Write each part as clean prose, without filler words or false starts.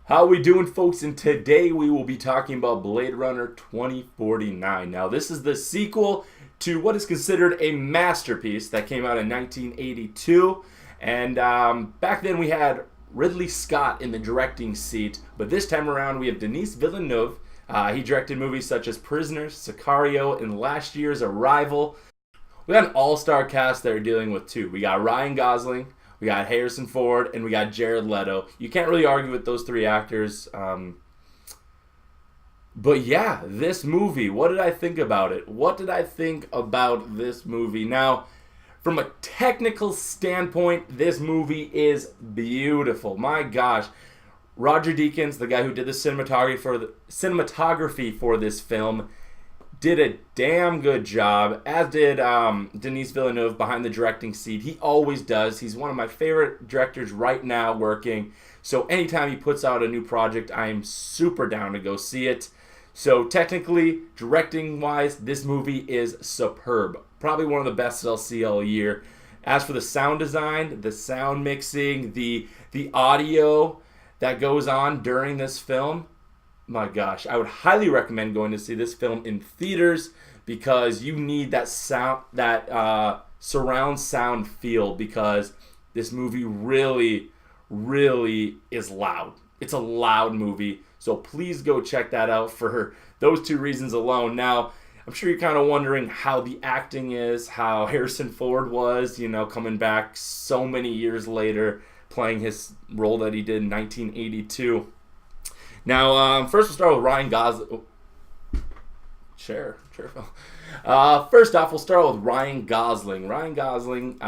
How we doing, folks? And today we will be talking about Blade Runner 2049. Now, this is the sequel to what is considered a masterpiece that came out in 1982. And back then we had Ridley Scott in the directing seat, but this time around we have Denis Villeneuve. He directed movies such as Prisoners, Sicario, and last year's Arrival. We got an all-star cast that are dealing with two. We got Ryan Gosling, we got Harrison Ford, and we got Jared Leto. You can't really argue with those three actors. But yeah, this movie, what did I think about it? What did I think about this movie? Now, from a technical standpoint, this movie is beautiful. My gosh. Roger Deakins, the guy who did the cinematography for this film, did a damn good job, as did Denis Villeneuve behind the directing seat. He always does. He's one of my favorite directors right now working. So anytime he puts out a new project, I am super down to go see it. So technically, directing-wise, this movie is superb. Probably one of the best I'll see all year. As for the sound design, the sound mixing, the audio that goes on during this film, my gosh, I would highly recommend going to see this film in theaters because you need that sound, that surround sound feel, because this movie really, really is loud. It's a loud movie, so please go check that out for those two reasons alone. Now, I'm sure you're kind of wondering how the acting is, how Harrison Ford was, coming back so many years later, playing his role that he did in 1982. Now, first we'll start with Ryan Gosling. Oh, Phil. First off, we'll start with Ryan Gosling. Ryan Gosling,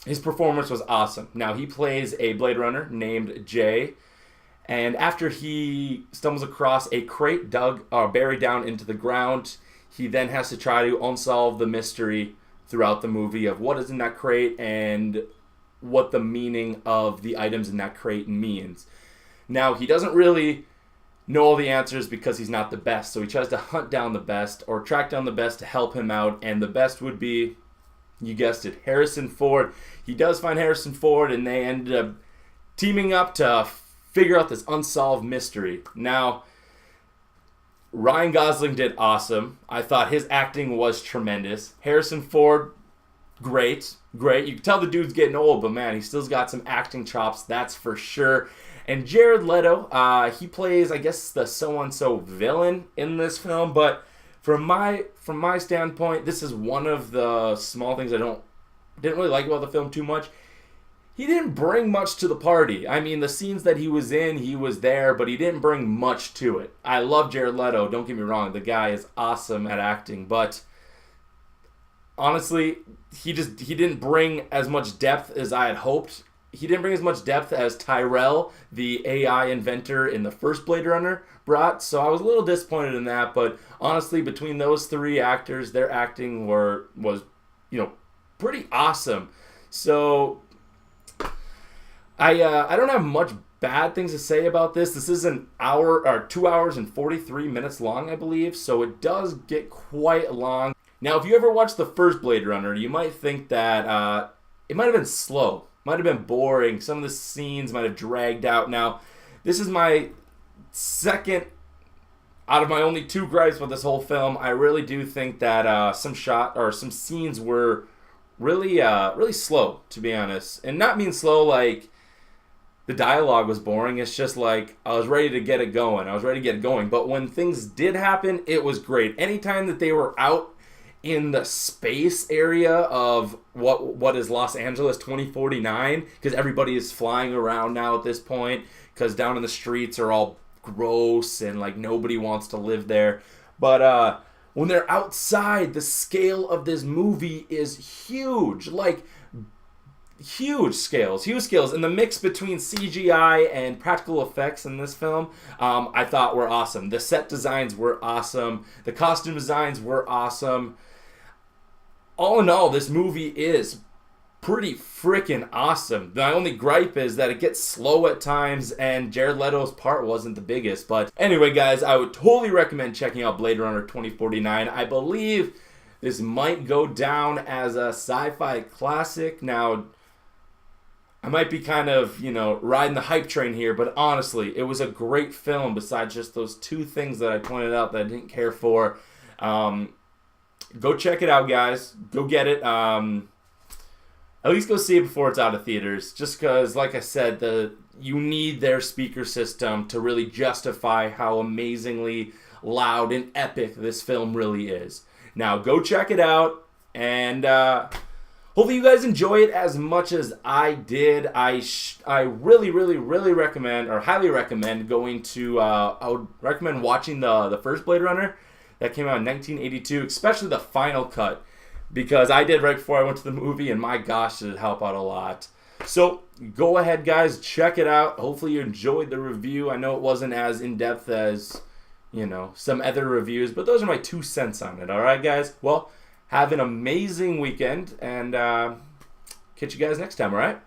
his performance was awesome. Now, he plays a Blade Runner named Jay, and after he stumbles across a crate buried down into the ground, he then has to try to unsolve the mystery throughout the movie of what is in that crate and what the meaning of the items in that crate means. Now, he doesn't really know all the answers because he's not the best, so he tries to hunt down the best or track down the best to help him out, and the best would be, you guessed it, Harrison Ford. He does find Harrison Ford, and they ended up teaming up to figure out this unsolved mystery. Now, Ryan Gosling did awesome. I thought his acting was tremendous. Harrison Ford, great. You can tell the dude's getting old, but man, he still's got some acting chops, that's for sure. And Jared Leto, he plays, I guess, the so-and-so villain in this film. But from my standpoint, this is one of the small things I didn't really like about the film too much. He didn't bring much to the party. I mean, the scenes that he was in, he was there, but he didn't bring much to it. I love Jared Leto, don't get me wrong. The guy is awesome at acting, but honestly, he didn't bring as much depth as I had hoped. He didn't bring as much depth as Tyrell, the AI inventor in the first Blade Runner, brought. So I was a little disappointed in that. But honestly, between those three actors, their acting was pretty awesome. So I don't have much bad things to say about this. This is an hour or 2 hours and 43 minutes long, I believe. So it does get quite long. Now, if you ever watched the first Blade Runner, you might think that it might have been slow. Might have been boring. Some of the scenes might have dragged out. Now, this is my second out of my only two gripes with this whole film. I really do think that some scenes were really slow, to be honest. And not mean slow like the dialogue was boring. It's just like I was ready to get it going. But when things did happen, it was great. Anytime that they were out in the space area of what is Los Angeles 2049, because everybody is flying around now at this point, because down in the streets are all gross and like nobody wants to live there. But when they're outside, the scale of this movie is huge, like huge scales, and the mix between CGI and practical effects in this film, I thought were awesome. The set designs were awesome, the costume designs were awesome. All in all, this movie is pretty freaking awesome. My only gripe is that it gets slow at times, and Jared Leto's part wasn't the biggest. But anyway, guys, I would totally recommend checking out Blade Runner 2049. I believe this might go down as a sci-fi classic. Now, I might be kind of, riding the hype train here, but honestly, it was a great film besides just those two things that I pointed out that I didn't care for. Go check it out, guys. Go get it. At least go see it before it's out of theaters. Just because, like I said, you need their speaker system to really justify how amazingly loud and epic this film really is. Now, go check it out, and hopefully you guys enjoy it as much as I did. I really, really, really recommend, or highly recommend, going to, I would recommend watching the first Blade Runner that came out in 1982, especially the final cut, because I did right before I went to the movie, and my gosh, did it help out a lot. So go ahead, guys, check it out. Hopefully you enjoyed the review. I know it wasn't as in-depth as, some other reviews, but those are my 2 cents on it. All right, guys? Well, have an amazing weekend, and catch you guys next time, all right?